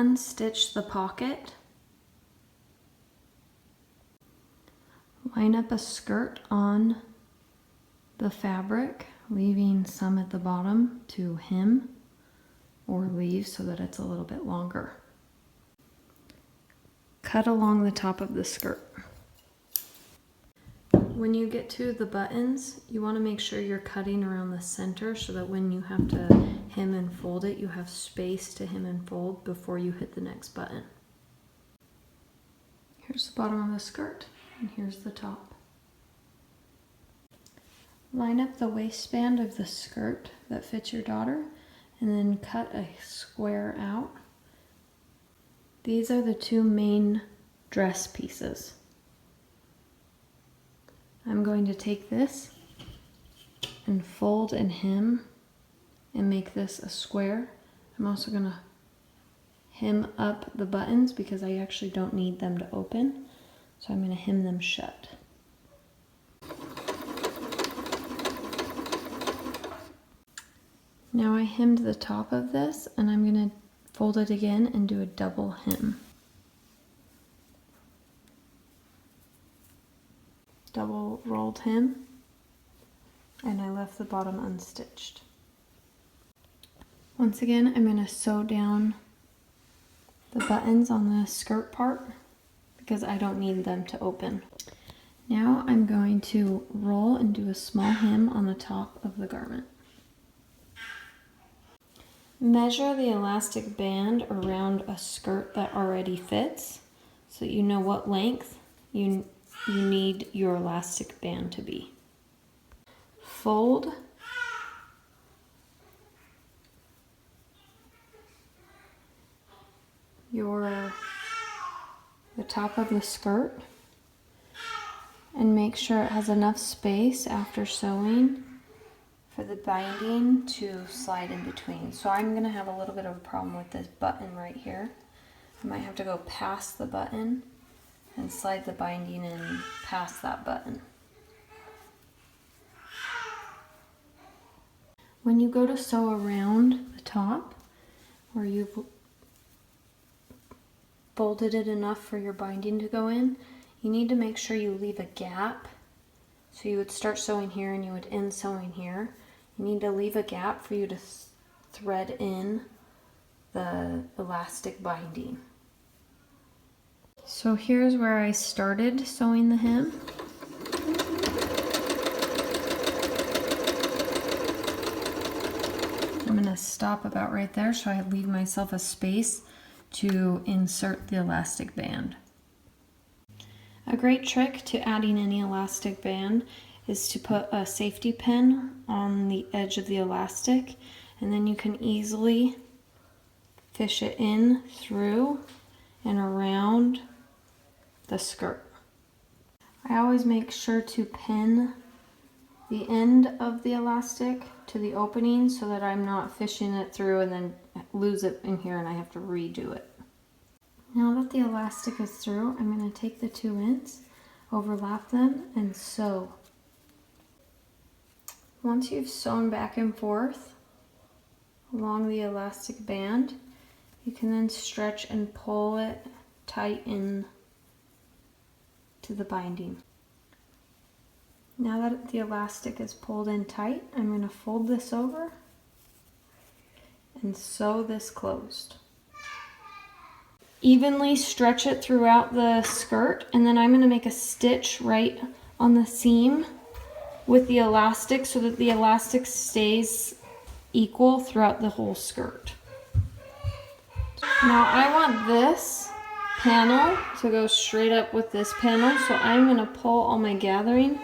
unstitch the pocket. Line up a skirt on the fabric, leaving some at the bottom to hem or leave so that it's a little bit longer. Cut along the top of the skirt. When you get to the buttons, you want to make sure you're cutting around the center so that when you have to hem and fold it, you have space to hem and fold before you hit the next button. Here's the bottom of the skirt, and here's the top. Line up the waistband of the skirt that fits your daughter, and then cut a square out. These are the two main dress pieces. I'm going to take this and fold and hem and make this a square. I'm also going to hem up the buttons because I actually don't need them to open, so I'm going to hem them shut. Now I hemmed the top of this, and I'm going to fold it again and do a double hem. Double rolled hem, and I left the bottom unstitched. Once again, I'm going to sew down the buttons on the skirt part because I don't need them to open. Now I'm going to roll and do a small hem on the top of the garment. Measure the elastic band around a skirt that already fits so that you know what length you need your elastic band to be. Fold the top of the skirt and make sure it has enough space after sewing for the binding to slide in between. So I'm going to have a little bit of a problem with this button right here. I might have to go past the button and slide the binding in past that button. When you go to sew around the top, where you've folded it enough for your binding to go in, you need to make sure you leave a gap. So you would start sewing here and you would end sewing here. You need to leave a gap for you to thread in the elastic binding. So here's where I started sewing the hem. I'm going to stop about right there so I leave myself a space to insert the elastic band. A great trick to adding any elastic band is to put a safety pin on the edge of the elastic, and then you can easily fish it in through and around the skirt. I always make sure to pin the end of the elastic to the opening so that I'm not fishing it through and then lose it in here and I have to redo it. Now that the elastic is through, I'm going to take the two ends, overlap them, and sew. Once you've sewn back and forth along the elastic band, you can then stretch and pull it tight in to the binding. Now that the elastic is pulled in tight, I'm going to fold this over and sew this closed. Evenly stretch it throughout the skirt, and then I'm going to make a stitch right on the seam with the elastic so that the elastic stays equal throughout the whole skirt. Now I want this panel to go straight up with this panel, so I'm going to pull all my gathering.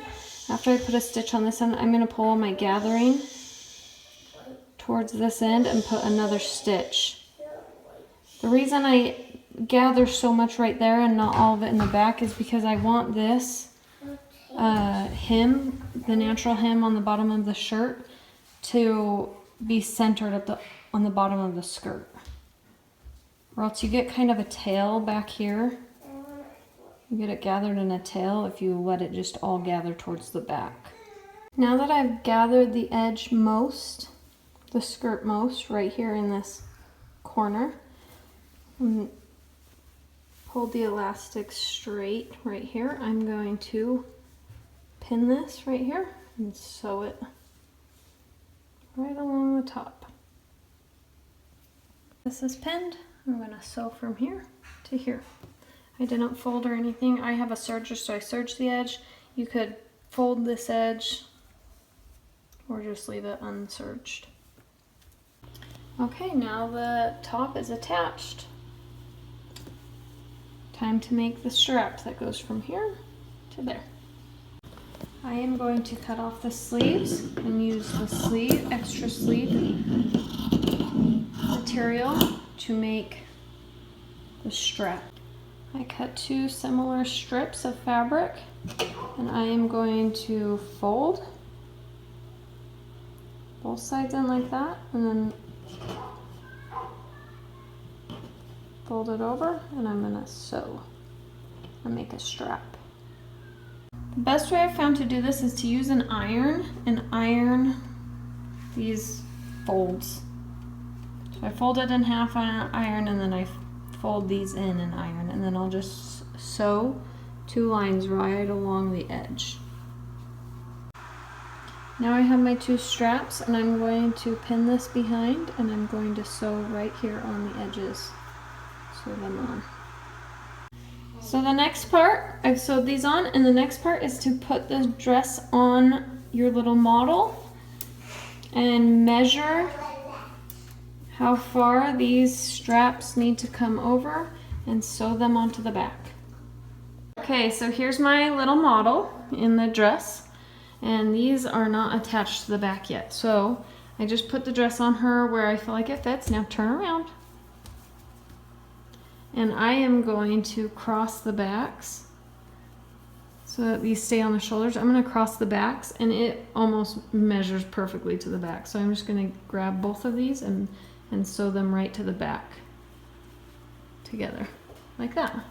After I put a stitch on this end, I'm going to pull all my gathering towards this end and put another stitch. The reason I gather so much right there and not all of it in the back is because I want this hem, the natural hem on the bottom of the shirt, to be centered at on the bottom of the skirt. Or else you get kind of a tail back here. You get it gathered in a tail if you let it just all gather towards the back. Now that I've gathered the edge most, the skirt most, right here in this corner, And hold the elastic straight right here. I'm going to pin this right here and sew it right along the top. This is pinned. I'm going to sew from here to here. I didn't fold or anything. I have a serger, so I serged the edge. You could fold this edge or just leave it unserged. Okay, now the top is attached. Time to make the strap that goes from here to there. I am going to cut off the sleeves and use the extra sleeve material to make the strap. I cut 2 similar strips of fabric and I am going to fold both sides in like that and then fold it over, and I'm going to sew and make a strap. The best way I've found to do this is to use an iron and iron these folds. So I fold it in half on an iron and then I fold these in an iron, and then I'll just sew 2 lines right along the edge. Now I have my 2 straps and I'm going to pin this behind and I'm going to sew right here on the edges. Sew them on. So the next part, I've sewed these on, and the next part is to put the dress on your little model and measure how far these straps need to come over and sew them onto the back. Okay, so here's my little model in the dress, and these are not attached to the back yet. So I just put the dress on her where I feel like it fits. Now turn around. And I am going to cross the backs so that these stay on the shoulders. I'm going to cross the backs, and it almost measures perfectly to the back. So I'm just going to grab both of these and sew them right to the back together, like that.